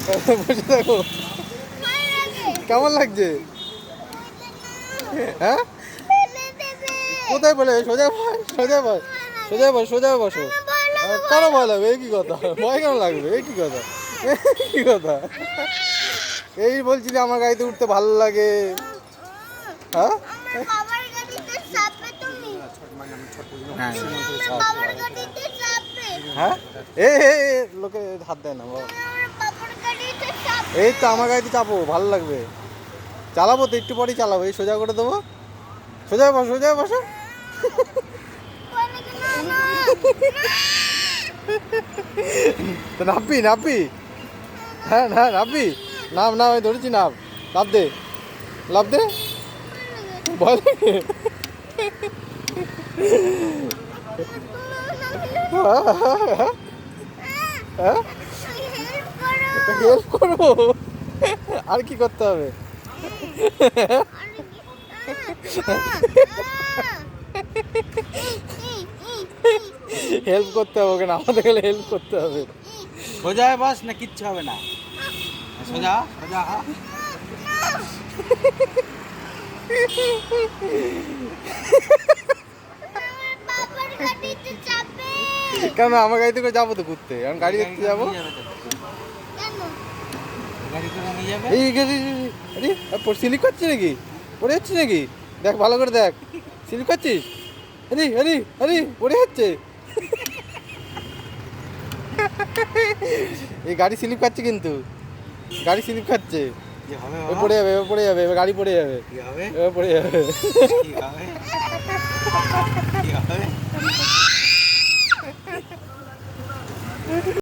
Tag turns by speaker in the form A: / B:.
A: বসে থাকো। কেমন লাগছে? হ্যাঁ, কোথায় বলে? সোজা বস, সোজা বস, সোজা বস, সোজা বসো। কেন ভয় লাগবে? এই কি কথা? ভয় কেন লাগবে? এই কি কথা? কি কথা? এই বলছি যে আমার গাড়িতে উঠতে ভালো লাগে। হ্যাঁ, হ্যাঁ, লোকে হাত দেয় না বাবা। এই তো আমার গাড়িতে চাপো, ভালো লাগবে। চালাবো তো, একটু পরেই চালাবো। এই সোজা করে দেবো। সোজা বসো, সোজা বসো। তো নাপবি, নাপবি? হ্যাঁ, হ্যাঁ, নাপবি। নাম, নাম, আমি ধরেছি, নাম। লাভ দে, লাভ দে। ভয় লাগে? হ্যাঁ, হেল্প করবো। আর কি করতে হবে? হেল্প করতে হবে ওকে, আমাদের গেলে হেল্প করতে হবে।
B: সোজা বস না, কিচ্ছু হবে না। সোজা সোজা।
A: কেন আমার গাড়িতে করে যাবো তো ঘুরতে, আমি গাড়ি দেখতে যাবো। এই আরে স্লিপ করছিস নাকি? পড়ে যাচ্ছিস নাকি? দেখ ভালো করে দেখ, স্লিপ করছিস? আরে আরে আরে পড়ে যাচ্ছে। এই গাড়ি স্লিপ খাচ্ছে কিন্তু, গাড়ি স্লিপ খাচ্ছে। পড়ে যাবে, পড়ে যাবে, গাড়ি পড়ে যাবে, পড়ে যাবে।